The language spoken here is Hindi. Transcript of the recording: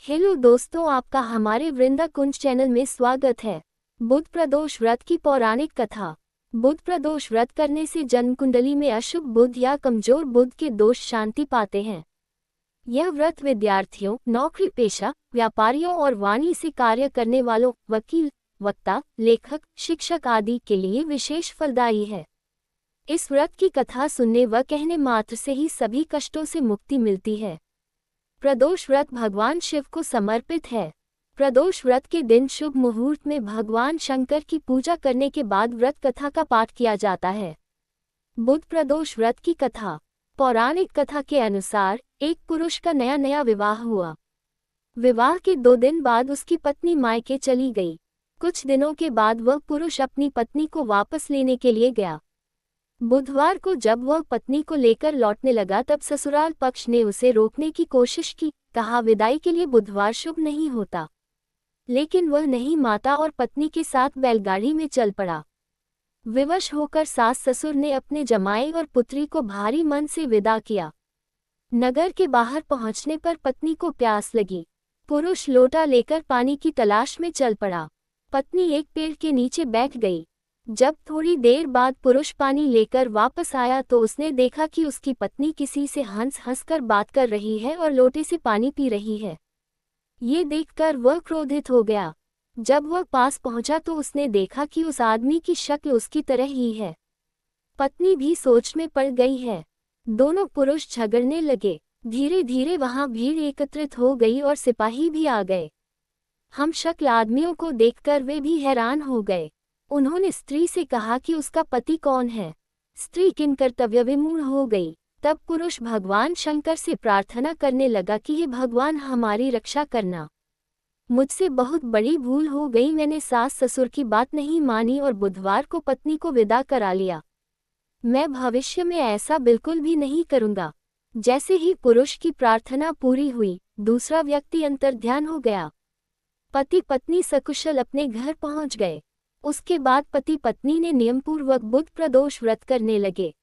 हेलो दोस्तों, आपका हमारे वृंदा कुंज चैनल में स्वागत है। बुध प्रदोष व्रत की पौराणिक कथा। बुध प्रदोष व्रत करने से जन्म कुंडली में अशुभ बुध या कमजोर बुध के दोष शांति पाते हैं। यह व्रत विद्यार्थियों, नौकरी पेशा, व्यापारियों और वाणी से कार्य करने वालों, वकील, वक्ता, लेखक, शिक्षक आदि के लिए विशेष फलदायी है। इस व्रत की कथा सुनने व कहने मात्र से ही सभी कष्टों से मुक्ति मिलती है। प्रदोष व्रत भगवान शिव को समर्पित है। प्रदोष व्रत के दिन शुभ मुहूर्त में भगवान शंकर की पूजा करने के बाद व्रत कथा का पाठ किया जाता है। बुध प्रदोष व्रत की कथा। पौराणिक कथा के अनुसार एक पुरुष का नया विवाह हुआ। विवाह के 2 दिन बाद उसकी पत्नी मायके चली गई। कुछ दिनों के बाद वह पुरुष अपनी पत्नी को वापस लेने के लिए गया। बुधवार को जब वह पत्नी को लेकर लौटने लगा तब ससुराल पक्ष ने उसे रोकने की कोशिश की। कहा विदाई के लिए बुधवार शुभ नहीं होता, लेकिन वह नहीं माता और पत्नी के साथ बैलगाड़ी में चल पड़ा। विवश होकर सास ससुर ने अपने जमाई और पुत्री को भारी मन से विदा किया। नगर के बाहर पहुंचने पर पत्नी को प्यास लगी। पुरुष लोटा लेकर पानी की तलाश में चल पड़ा। पत्नी एक पेड़ के नीचे बैठ गई। जब थोड़ी देर बाद पुरुष पानी लेकर वापस आया तो उसने देखा कि उसकी पत्नी किसी से हंस कर बात कर रही है और लोटे से पानी पी रही है। ये देखकर वह क्रोधित हो गया। जब वह पास पहुंचा तो उसने देखा कि उस आदमी की शक्ल उसकी तरह ही है। पत्नी भी सोच में पड़ गई है। दोनों पुरुष झगड़ने लगे। धीरे धीरे वहां भीड़ एकत्रित हो गई और सिपाही भी आ गए। हम शक्ल आदमियों को देखकर वे भी हैरान हो गए। उन्होंने स्त्री से कहा कि उसका पति कौन है। स्त्री किन कर्तव्य विमूढ़ हो गई। तब पुरुष भगवान शंकर से प्रार्थना करने लगा कि हे भगवान, हमारी रक्षा करना। मुझसे बहुत बड़ी भूल हो गई। मैंने सास ससुर की बात नहीं मानी और बुधवार को पत्नी को विदा करा लिया। मैं भविष्य में ऐसा बिल्कुल भी नहीं करूँगा। जैसे ही पुरुष की प्रार्थना पूरी हुई, दूसरा व्यक्ति अंतर्ध्यान हो गया। पति पत्नी सकुशल अपने घर पहुँच गए। उसके बाद पति पत्नी ने नियमपूर्वक बुध प्रदोष व्रत करने लगे।